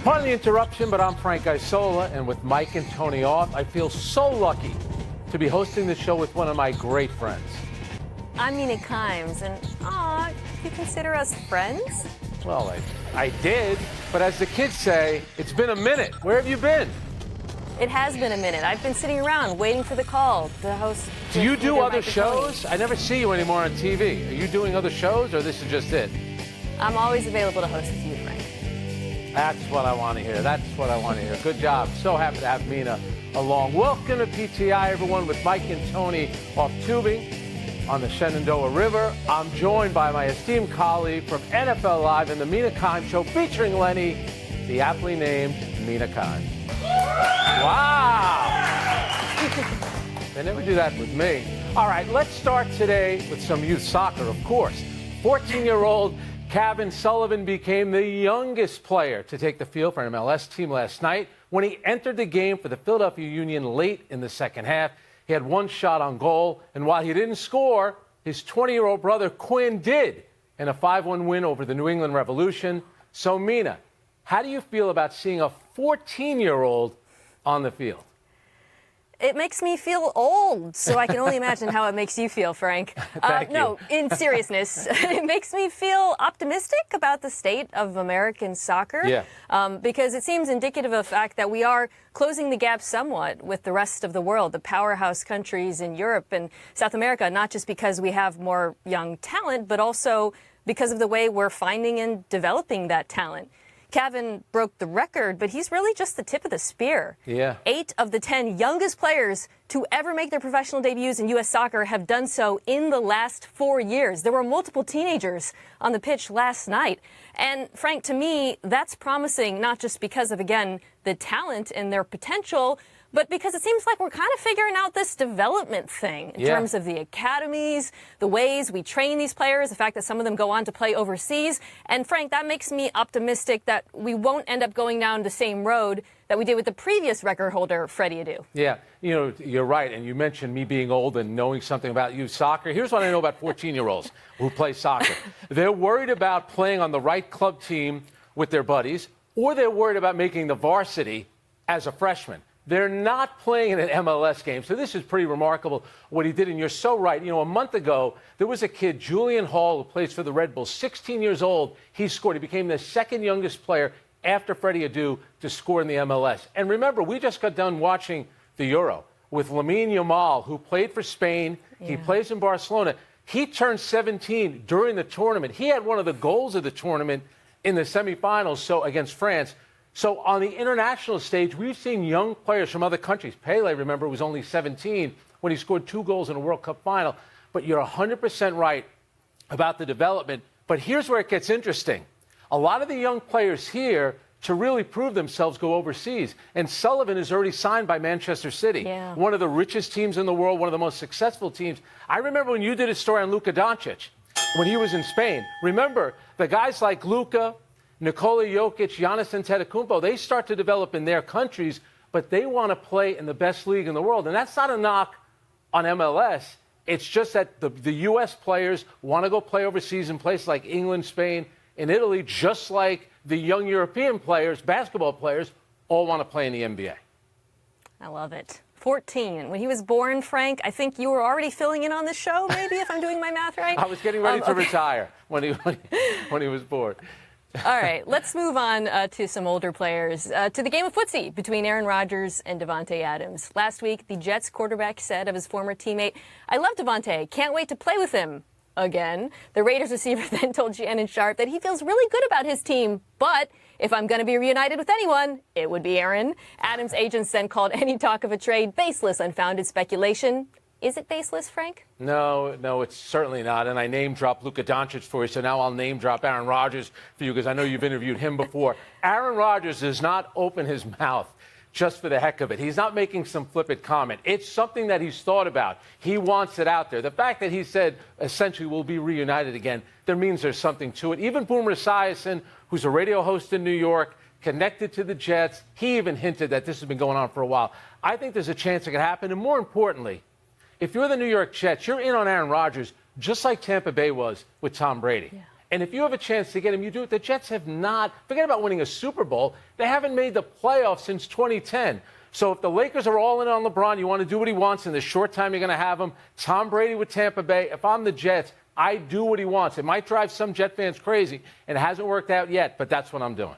Pardon the interruption, but I'm Frank Isola, and with Mike and Tony off, I feel so lucky to be hosting the show with one of my great friends. I'm Mina Kimes, and you consider us friends? Well, I did, but as the kids say, it's been a minute. Where have you been? It has been a minute. I've been sitting around waiting for the call to host. Do you do other shows? I never see you anymore on TV. Are you doing other shows, or this is just it? I'm always available to host with you, Frank. That's what I want to hear. That's what I want to hear. Good job. So happy to have Mina along. Welcome to PTI, everyone, with Mike and Tony off tubing on the Shenandoah River. I'm joined by my esteemed colleague from NFL Live and the Mina Kimes Show, featuring Lenny, the aptly named Mina Kimes. Wow! They never do that with me. All right, let's start today with some youth soccer, of course. 14-year-old Kevin Sullivan became the youngest player to take the field for an MLS team last night when he entered the game for the Philadelphia Union late in the second half. He had one shot on goal, and while he didn't score, his 20-year-old brother Quinn did in a 5-1 win over the New England Revolution. So, Mina, how do you feel about seeing a 14-year-old on the field? It makes me feel old, so I can only imagine how it makes you feel, Frank. No, in seriousness, it makes me feel optimistic about the state of American soccer. Yeah. Because it seems indicative of the fact that we are closing the gap somewhat with the rest of the world, the powerhouse countries in Europe and South America, not just because we have more young talent, but also because of the way we're finding and developing that talent. Kevin broke the record, but he's really just the tip of the spear. Yeah. 8 of the 10 youngest players to ever make their professional debuts in U.S. soccer have done so in the last 4 years. There were multiple teenagers on the pitch last night. And Frank, to me, that's promising, not just because of, again, the talent and their potential, but because it seems like we're kind of figuring out this development thing in terms of the academies, the ways we train these players, the fact that some of them go on to play overseas. And Frank, that makes me optimistic that we won't end up going down the same road that we did with the previous record holder, Freddie Adu. Yeah, you know, you're right. And you mentioned me being old and knowing something about youth soccer. Here's what I know about 14-year-olds who play soccer. They're worried about playing on the right club team with their buddies, or they're worried about making the varsity as a freshman. They're not playing in an MLS game. So this is pretty remarkable what he did. And you're so right. You know, a month ago, there was a kid, Julian Hall, who plays for the Red Bulls, 16 years old. He scored. He became the second youngest player after Freddie Adu to score in the MLS. And remember, we just got done watching the Euro with Lamine Yamal, who played for Spain. Yeah. He plays in Barcelona. He turned 17 during the tournament. He had one of the goals of the tournament in the semifinals, so against France. So on the international stage, we've seen young players from other countries. Pele, remember, was only 17 when he scored 2 goals in a World Cup final. But you're 100% right about the development. But here's where it gets interesting. A lot of the young players here, to really prove themselves, go overseas. And Sullivan is already signed by Manchester City, one of the richest teams in the world, one of the most successful teams. I remember when you did a story on Luka Doncic when he was in Spain. Remember, the guys like Luka, Nikola Jokic, Giannis Antetokounmpo, they start to develop in their countries, but they want to play in the best league in the world. And that's not a knock on MLS. It's just that the U.S. players want to go play overseas in places like England, Spain, and Italy, just like the young European players, basketball players, all want to play in the NBA. I love it. 14. When he was born, Frank, I think you were already filling in on the show, maybe, if I'm doing my math right? I was getting ready to retire when he was born. All right, let's move on to some older players, to the game of footsie between Aaron Rodgers and Davante Adams. Last week, the Jets quarterback said of his former teammate, "I love Davante, can't wait to play with him again." The Raiders receiver then told Shannon Sharp that he feels really good about his team, but if I'm going to be reunited with anyone, it would be Aaron. Adams' agents then called any talk of a trade baseless, unfounded speculation. Is it baseless, Frank? No, it's certainly not. And I name-dropped Luka Doncic for you, so now I'll name-drop Aaron Rodgers for you because I know you've interviewed him before. Aaron Rodgers does not open his mouth just for the heck of it. He's not making some flippant comment. It's something that he's thought about. He wants it out there. The fact that he said, essentially, we'll be reunited again, there means there's something to it. Even Boomer Esiason, who's a radio host in New York, connected to the Jets, he even hinted that this has been going on for a while. I think there's a chance it could happen. And more importantly, if you're the New York Jets, you're in on Aaron Rodgers just like Tampa Bay was with Tom Brady. Yeah. And if you have a chance to get him, you do it. The Jets have not, forget about winning a Super Bowl, they haven't made the playoffs since 2010. So if the Lakers are all in on LeBron, you want to do what he wants in the short time you're going to have him. Tom Brady with Tampa Bay. If I'm the Jets, I do what he wants. It might drive some Jet fans crazy, and it hasn't worked out yet, but that's what I'm doing.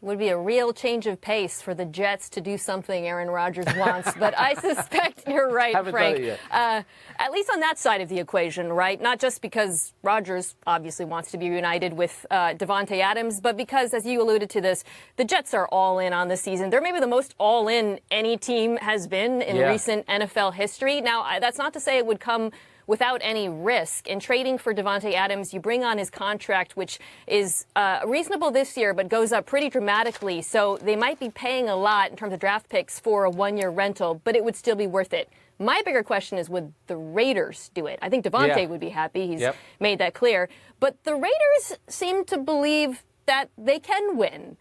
Would be a real change of pace for the Jets to do something Aaron Rodgers wants, but I suspect you're right, Haven't Frank. done it yet. At least on that side of the equation, right? Not just because Rodgers obviously wants to be reunited with Davante Adams, but because, as you alluded to this, the Jets are all in on this season. They're maybe the most all in any team has been in recent NFL history. Now, that's not to say it would come without any risk. In trading for Davante Adams, you bring on his contract, which is reasonable this year, but goes up pretty dramatically. So they might be paying a lot in terms of draft picks for a one-year rental, but it would still be worth it. My bigger question is, would the Raiders do it? I think Davante would be happy. He's made that clear. But the Raiders seem to believe that they can win.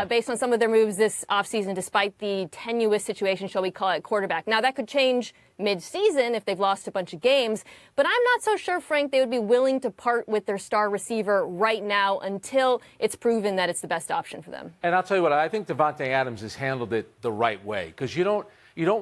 Based on some of their moves this offseason, despite the tenuous situation, shall we call it, quarterback. Now, that could change mid-season if they've lost a bunch of games, but I'm not so sure, Frank, they would be willing to part with their star receiver right now until it's proven that it's the best option for them. And I'll tell you what, I think Davante Adams has handled it the right way, because you don't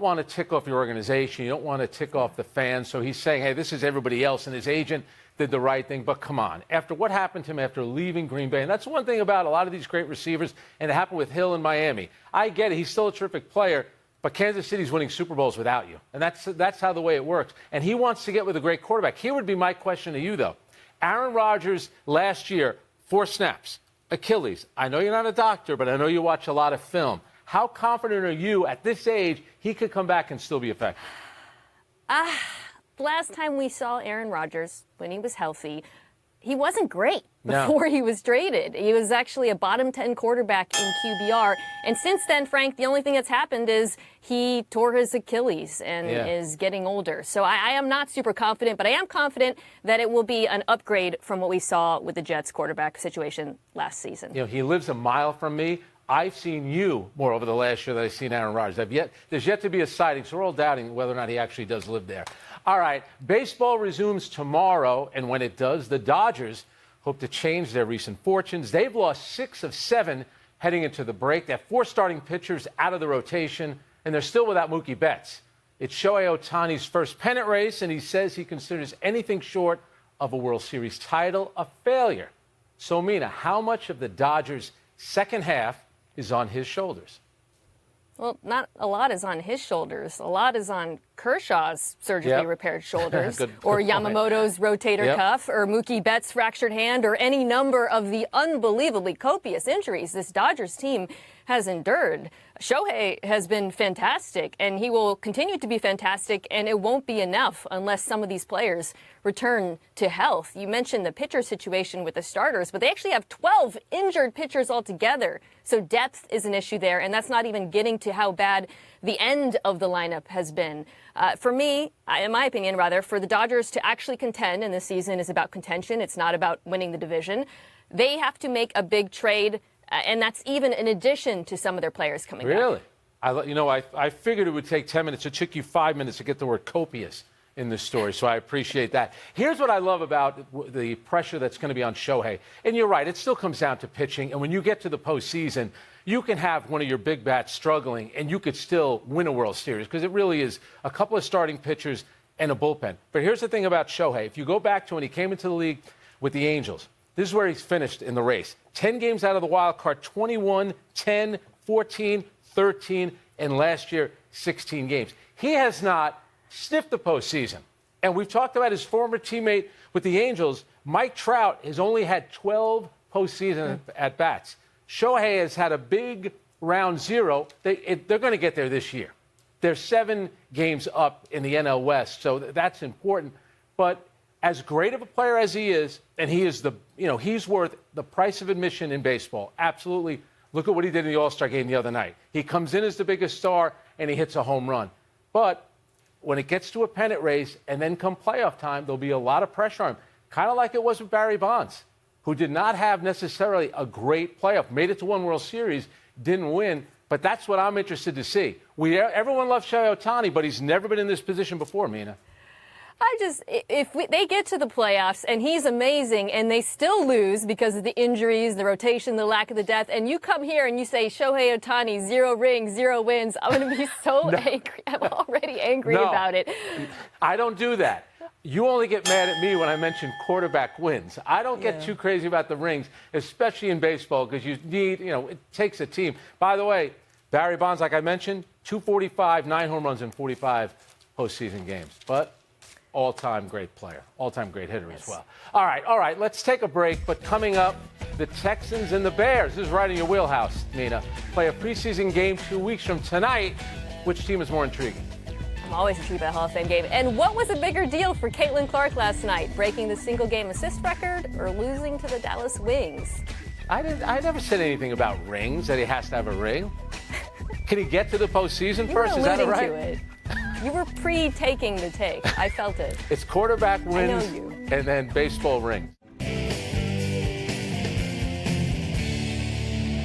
want to tick off your organization. You don't want to tick off the fans. So he's saying, hey, this is everybody else, and his agent did the right thing. But come on, after what happened to him after leaving Green Bay, and that's one thing about a lot of these great receivers, and it happened with Hill in Miami. I get it. He's still a terrific player, but Kansas City's winning Super Bowls without you. And that's how the way it works. And he wants to get with a great quarterback. Here would be my question to you, though. Aaron Rodgers last year, 4 snaps, Achilles. I know you're not a doctor, but I know you watch a lot of film. How confident are you at this age he could come back and still be effective? Last time we saw Aaron Rodgers, when he was healthy, he wasn't great before he was traded. He was actually a bottom 10 quarterback in QBR. And since then, Frank, the only thing that's happened is he tore his Achilles and is getting older. So I am not super confident, but I am confident that it will be an upgrade from what we saw with the Jets quarterback situation last season. You know, he lives a mile from me. I've seen you more over the last year than I've seen Aaron Rodgers. There's yet to be a sighting, so we're all doubting whether or not he actually does live there. All right, baseball resumes tomorrow, and when it does, the Dodgers hope to change their recent fortunes. They've lost 6 of 7 heading into the break. They have 4 starting pitchers out of the rotation, and they're still without Mookie Betts. It's Shohei Ohtani's first pennant race, and he says he considers anything short of a World Series title a failure. So, Mina, how much of the Dodgers' second half is on his shoulders? Well, not a lot is on his shoulders. A lot is on Kershaw's surgically repaired shoulders, or Yamamoto's rotator cuff, or Mookie Betts' fractured hand, or any number of the unbelievably copious injuries this Dodgers team has endured. Shohei has been fantastic, and he will continue to be fantastic, and it won't be enough unless some of these players return to health. You mentioned the pitcher situation with the starters, but they actually have 12 injured pitchers altogether. So depth is an issue there, and that's not even getting to how bad the end of the lineup has been. For me, in my opinion, rather, for the Dodgers to actually contend, and this season is about contention, it's not about winning the division, they have to make a big trade. And that's even in addition to some of their players coming back. Really? I figured it would take 10 minutes. It took you 5 minutes to get the word copious in this story, so I appreciate that. Here's what I love about the pressure that's going to be on Shohei. And you're right, it still comes down to pitching. And when you get to the postseason, you can have one of your big bats struggling, and you could still win a World Series, because it really is a couple of starting pitchers and a bullpen. But here's the thing about Shohei. If you go back to when he came into the league with the Angels, this is where he's finished in the race. 10 games out of the wild card, 21, 10, 14, 13, and last year, 16 games. He has not sniffed the postseason. And we've talked about his former teammate with the Angels, Mike Trout, has only had 12 postseason at-bats. Shohei has had a big round 0. They're going to get there this year. They're 7 games up in the NL West, so that's important. But as great of a player as he is, and he is he's worth the price of admission in baseball. Absolutely. Look at what he did in the All-Star game the other night. He comes in as the biggest star, and he hits a home run. But when it gets to a pennant race, and then come playoff time, there'll be a lot of pressure on him. Kind of like it was with Barry Bonds, who did not have necessarily a great playoff. Made it to one World Series, didn't win. But that's what I'm interested to see. Everyone loves Shohei Ohtani, but he's never been in this position before, Mina. They get to the playoffs and he's amazing and they still lose because of the injuries, the rotation, the lack of the depth, and you come here and you say Shohei Ohtani, 0 rings, 0 wins, I'm going to be so angry. I'm already angry about it. I don't do that. You only get mad at me when I mention quarterback wins. I don't get too crazy about the rings, especially in baseball, because you need, it takes a team. By the way, Barry Bonds, like I mentioned, 245, 9 home runs in 45 postseason games. But all-time great player, all-time great hitter as well. All right, let's take a break. But coming up, the Texans and the Bears. This is right in your wheelhouse, Nina. Play a preseason game 2 weeks from tonight. Which team is more intriguing? I'm always intrigued by the Hall of Fame game. And what was a bigger deal for Caitlin Clark last night? Breaking the single-game assist record or losing to the Dallas Wings? I never said anything about rings, that he has to have a ring. Can he get to the postseason first? Is that right? To it. You were pre-taking the take. I felt it. It's quarterback wins I know you. And then baseball rings.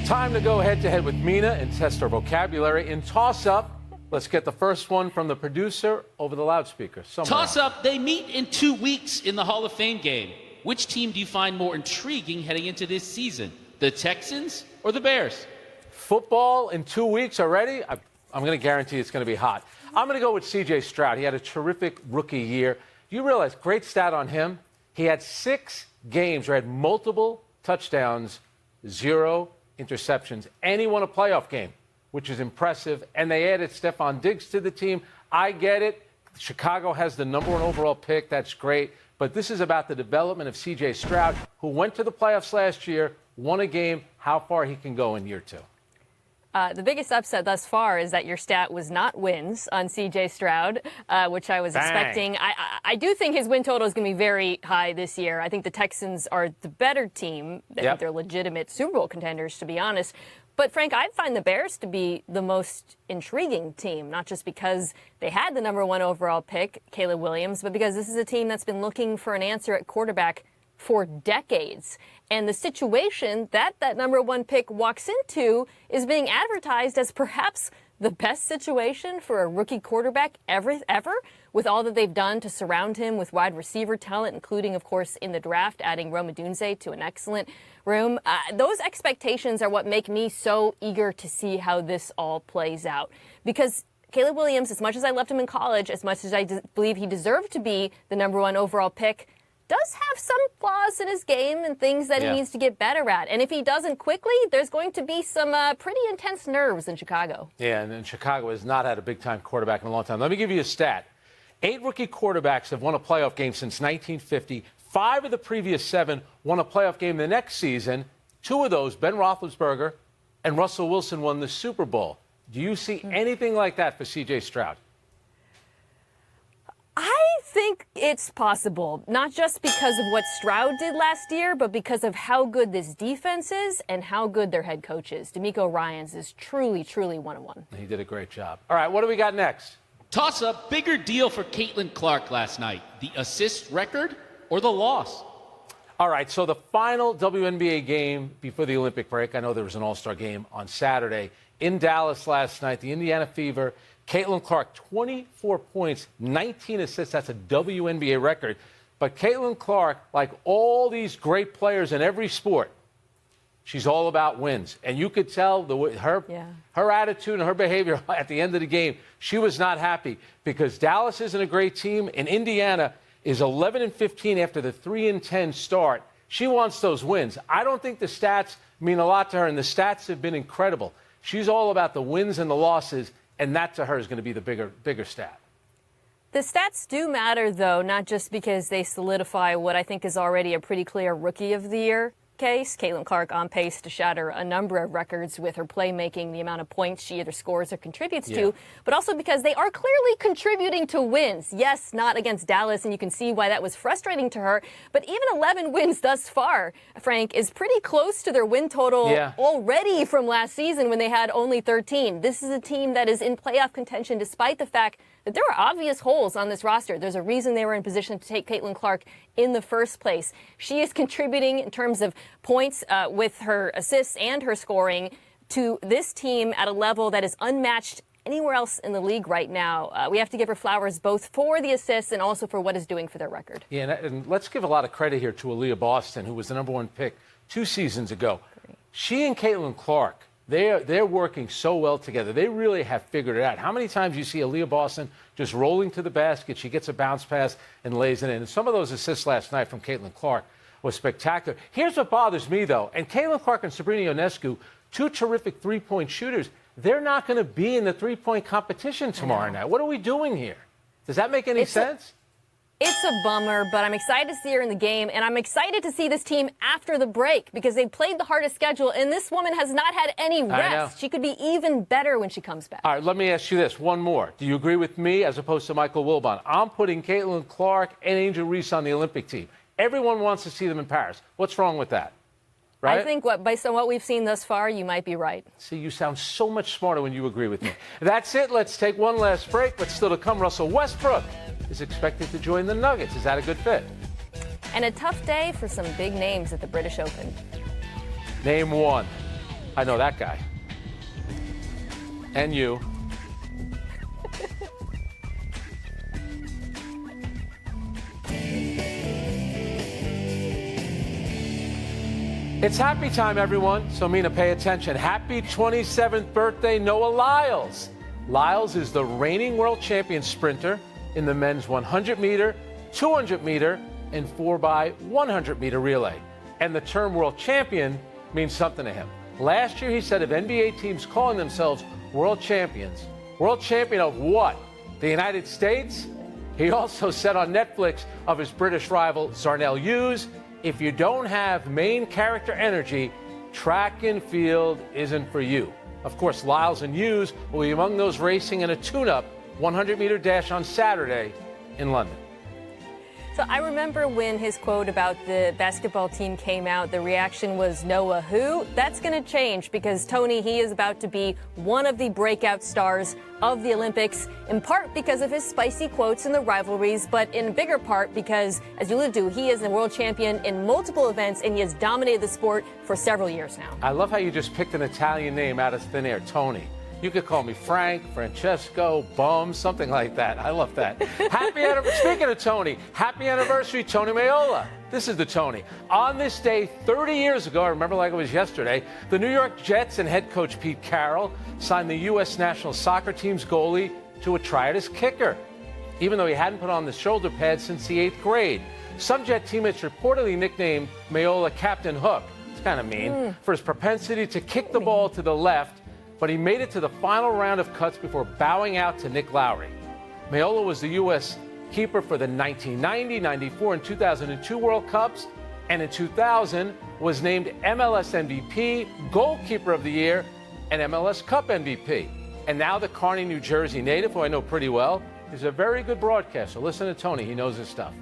Time to go head-to-head with Mina and test our vocabulary. In toss-up, let's get the first one from the producer over the loudspeaker. Toss-up, they meet in 2 weeks in the Hall of Fame game. Which team do you find more intriguing heading into this season? The Texans or the Bears? Football in 2 weeks already? I'm going to guarantee it's going to be hot. I'm going to go with C.J. Stroud. He had a terrific rookie year. You realize, great stat on him, he had 6 games where he had multiple touchdowns, 0 interceptions, and he won a playoff game, which is impressive. And they added Stephon Diggs to the team. I get it. Chicago has the #1 overall pick. That's great. But this is about the development of C.J. Stroud, who went to the playoffs last year, won a game, how far he can go in year 2. The biggest upset thus far is that your stat was not wins on C.J. Stroud, which I was expecting. I do think his win total is going to be very high this year. I think the Texans are the better team. I think they're legitimate Super Bowl contenders, to be honest. But, Frank, I find the Bears to be the most intriguing team, not just because they had the #1 overall pick, Caleb Williams, but because this is a team that's been looking for an answer at quarterback for decades. And the situation that #1 pick walks into is being advertised as perhaps the best situation for a rookie quarterback ever, with all that they've done to surround him with wide receiver talent, including, of course, in the draft, adding Rome Odunze to an excellent room. Those expectations are what make me so eager to see how this all plays out. Because Caleb Williams, as much as I loved him in college, as much as I believe he deserved to be the #1 overall pick, does have some flaws in his game and things that he needs to get better at. And if he doesn't quickly, there's going to be some pretty intense nerves in Chicago. Yeah, and Chicago has not had a big-time quarterback in a long time. Let me give you a stat. 8 rookie quarterbacks have won a playoff game since 1950. 5 of the previous 7 won a playoff game the next season. 2 of those, Ben Roethlisberger and Russell Wilson, won the Super Bowl. Do you see anything like that for C.J. Stroud? I think it's possible, not just because of what Stroud did last year, but because of how good this defense is and how good their head coach is. DeMeco Ryans is truly, truly one-on-one. He did a great job. All right, what do we got next? Toss-up, bigger deal for Caitlin Clark last night. The assist record or the loss? All right, so the final WNBA game before the Olympic break, I know there was an All-Star game on Saturday in Dallas last night, the Indiana Fever. Caitlin Clark, 24 points, 19 assists. That's a WNBA record. But Caitlin Clark, like all these great players in every sport, she's all about wins. And you could tell her attitude and her behavior at the end of the game. She was not happy because Dallas isn't a great team, and Indiana is 11-15 after the 3-10 start. She wants those wins. I don't think the stats mean a lot to her, and the stats have been incredible. She's all about the wins and the losses. And that, to her, is going to be the bigger stat. The stats do matter, though, not just because they solidify what I think is already a pretty clear Rookie of the Year case. Caitlin Clark on pace to shatter a number of records with her playmaking, the amount of points she either scores or contributes to, but also because they are clearly contributing to wins. Yes, not against Dallas, and you can see why that was frustrating to her, but even 11 wins thus far, Frank, is pretty close to their win total already from last season when they had only 13. This is a team that is in playoff contention despite the fact that there were obvious holes on this roster. There's a reason they were in position to take Caitlin Clark in the first place. She is contributing in terms of points with her assists and her scoring to this team at a level that is unmatched anywhere else in the league right now. We have to give her flowers both for the assists and also for what it's doing for their record. Yeah, and let's give a lot of credit here to Aaliyah Boston, who was the #1 pick 2 seasons ago. Great. She and Caitlin Clark, they're working so well together. They really have figured it out. How many times you see Aaliyah Boston just rolling to the basket, she gets a bounce pass and lays it in. And some of those assists last night from Caitlin Clark was spectacular. Here's what bothers me, though. And Caitlin Clark and Sabrina Ionescu, 2 terrific three-point shooters, they're not going to be in the three-point competition tomorrow night. What are we doing here? Does that make any sense? It's a bummer, but I'm excited to see her in the game, and I'm excited to see this team after the break because they played the hardest schedule, and this woman has not had any rest. She could be even better when she comes back. All right, let me ask you this. One more. Do you agree with me as opposed to Michael Wilbon? I'm putting Caitlin Clark and Angel Reese on the Olympic team. Everyone wants to see them in Paris. What's wrong with that? Right? I think based on what we've seen thus far, you might be right. See, you sound so much smarter when you agree with me. That's it. Let's take one last break. But still to come, Russell Westbrook is expected to join the Nuggets. Is that a good fit? And a tough day for some big names at the British Open. Name one. I know that guy. And you. It's happy time, everyone. So, Mina, pay attention. Happy 27th birthday, Noah Lyles. Lyles is the reigning world champion sprinter in the men's 100-meter, 200-meter, and 4x100-meter relay. And the term world champion means something to him. Last year, he said of NBA teams calling themselves world champions, world champion of what? The United States? He also said on Netflix of his British rival, Zarnell Hughes, if you don't have main character energy, track and field isn't for you. Of course, Lyles and Hughes will be among those racing in a tune-up 100-meter dash on Saturday in London. So I remember when his quote about the basketball team came out, the reaction was Noah who? That's going to change because Tony, he is about to be one of the breakout stars of the Olympics, in part because of his spicy quotes and the rivalries, but in bigger part because, as you alluded to, he is a world champion in multiple events and he has dominated the sport for several years now. I love how you just picked an Italian name out of thin air, Tony. You could call me Frank, Francesco, Bum, something like that. I love that. Happy anniversary. Speaking of Tony, happy anniversary, Tony Maiola. This is the Tony. On this day, 30 years ago, I remember like it was yesterday, the New York Jets and head coach Pete Carroll signed the U.S. national soccer team's goalie to a try as kicker, even though he hadn't put on the shoulder pads since the 8th grade. Some Jet teammates reportedly nicknamed Maiola Captain Hook. It's kind of mean, for his propensity to kick the ball to the left, but he made it to the final round of cuts before bowing out to Nick Lowry. Maiola was the U.S. keeper for the 1990, 94, and 2002 World Cups, and in 2000 was named MLS MVP, Goalkeeper of the Year, and MLS Cup MVP. And now the Kearney, New Jersey native, who I know pretty well, is a very good broadcaster. Listen to Tony, he knows his stuff.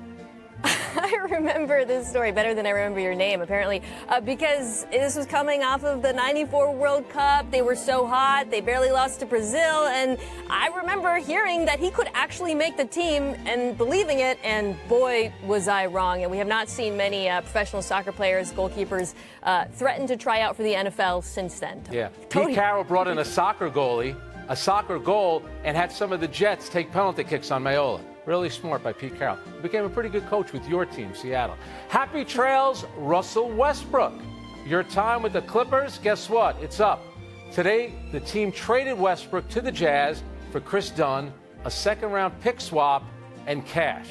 I remember this story better than I remember your name, apparently, because this was coming off of the 94 World Cup. They were so hot. They barely lost to Brazil. And I remember hearing that he could actually make the team and believing it. And boy, was I wrong. And we have not seen many professional soccer players, goalkeepers, threaten to try out for the NFL since then. Yeah. Pete Carroll brought in a soccer goalie, a soccer goal, and had some of the Jets take penalty kicks on Maiola. Really smart by Pete Carroll. He became a pretty good coach with your team, Seattle. Happy trails, Russell Westbrook. Your time with the Clippers, guess what? It's up. Today, the team traded Westbrook to the Jazz for Chris Dunn, a second-round pick swap, and cash.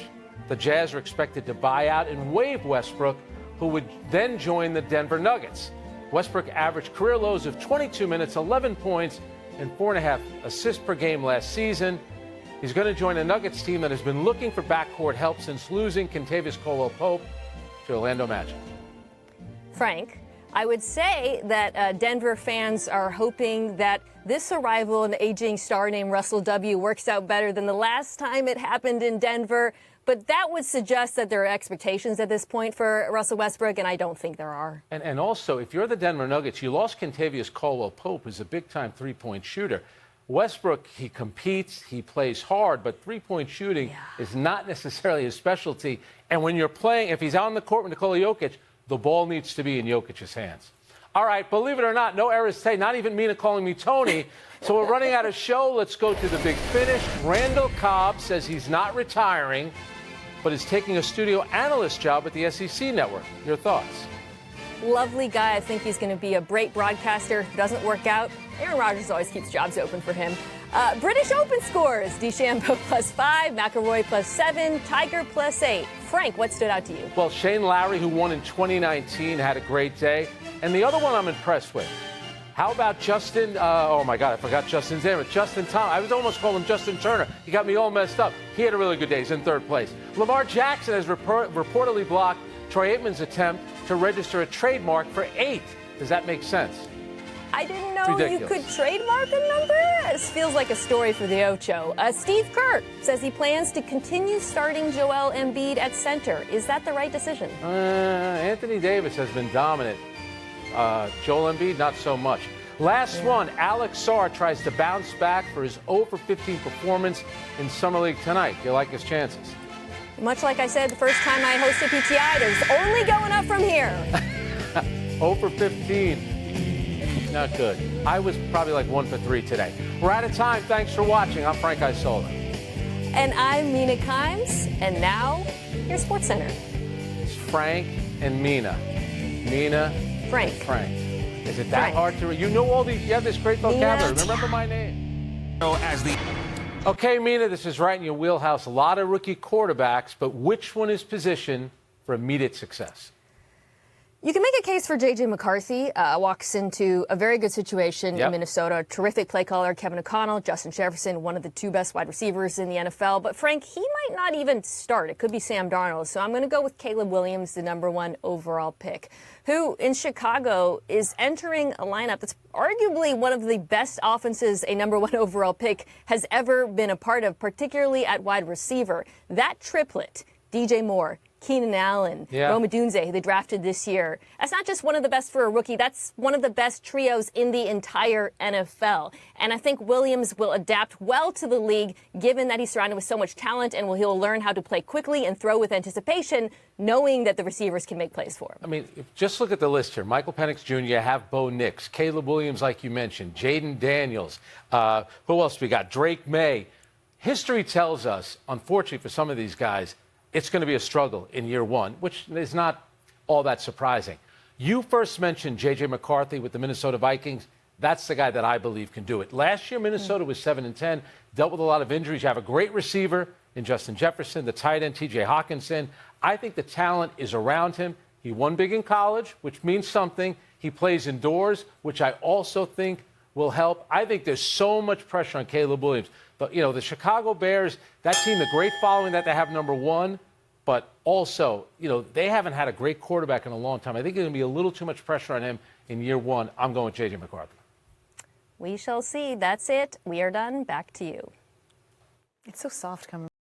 The Jazz are expected to buy out and waive Westbrook, who would then join the Denver Nuggets. Westbrook averaged career lows of 22 minutes, 11 points, and 4.5 assists per game last season. He's going to join a Nuggets team that has been looking for backcourt help since losing Kentavious Caldwell-Pope to Orlando Magic. Frank, I would say that Denver fans are hoping that this arrival, an aging star named Russell W., works out better than the last time it happened in Denver. But that would suggest that there are expectations at this point for Russell Westbrook, and I don't think there are. And also, if you're the Denver Nuggets, you lost Kentavious Caldwell-Pope, who's a big-time three-point shooter. Westbrook, he competes, he plays hard, but three-point shooting is not necessarily his specialty. And when you're playing, if he's out on the court with Nikola Jokic, the ball needs to be in Jokic's hands. All right, believe it or not, no errors today, not even Mina calling me Tony. So we're running out of show. Let's go to the big finish. Randall Cobb says he's not retiring, but is taking a studio analyst job at the SEC network. Your thoughts? Lovely guy. I think he's going to be a great broadcaster. If it doesn't work out, Aaron Rodgers always keeps jobs open for him. British Open scores. DeChambeau +5, McIlroy +7, Tiger +8. Frank, what stood out to you? Well, Shane Lowry, who won in 2019, had a great day. And the other one I'm impressed with. How about Justin? Oh, my God, I forgot Justin's name. Justin Thomas. I was almost calling him Justin Turner. He got me all messed up. He had a really good day. He's in third place. Lamar Jackson has reportedly blocked Troy Aikman's attempt to register a trademark for 8. Does that make sense? I didn't know you could trademark a number. This feels like a story for the Ocho. Steve Kerr says he plans to continue starting Joel Embiid at center. Is that the right decision? Anthony Davis has been dominant. Joel Embiid, not so much. Last one, Alex Sarr tries to bounce back for his 0-for-15 performance in Summer League tonight. Do you like his chances? Much like I said the first time I hosted PTI, there's only going up from here. 0-for-15. Not good. I was probably like 1-for-3 today. We're out of time. Thanks for watching. I'm Frank Isola. And I'm Mina Kimes. And now, your Sports Center. It's Frank and Mina. Mina. Frank. Frank. Is it that Frank. hard to... You know all these... You have this great vocabulary. Mina. Remember my name. Okay, Mina, this is right in your wheelhouse. A lot of rookie quarterbacks, but which one is positioned for immediate success? You can make a case for J.J. McCarthy. Walks into a very good situation in Minnesota. Terrific play caller, Kevin O'Connell, Justin Jefferson, one of the 2 best wide receivers in the NFL. But, Frank, he might not even start. It could be Sam Darnold. So I'm going to go with Caleb Williams, the #1 overall pick, who in Chicago is entering a lineup that's arguably one of the best offenses a #1 overall pick has ever been a part of, particularly at wide receiver. That triplet, DJ Moore, Keenan Allen, Rome Odunze, who they drafted this year. That's not just one of the best for a rookie. That's one of the best trios in the entire NFL. And I think Williams will adapt well to the league, given that he's surrounded with so much talent, and he'll learn how to play quickly and throw with anticipation, knowing that the receivers can make plays for him. I mean, just look at the list here. Michael Penix Jr., you have Bo Nix, Caleb Williams, like you mentioned, Jaden Daniels. Who else we got? Drake May. History tells us, unfortunately for some of these guys, it's going to be a struggle in year one, which is not all that surprising. You first mentioned J.J. McCarthy with the Minnesota Vikings. That's the guy that I believe can do it. Last year, Minnesota was 7-10, dealt with a lot of injuries. You have a great receiver in Justin Jefferson, the tight end, T.J. Hawkinson. I think the talent is around him. He won big in college, which means something. He plays indoors, which I also think will help. I think there's so much pressure on Caleb Williams. But, you know, the Chicago Bears, that team, the great following that they have #1, but also, you know, they haven't had a great quarterback in a long time. I think there's going to be a little too much pressure on him in year one. I'm going with J.J. McCarthy. We shall see. That's it. We are done. Back to you. It's so soft coming.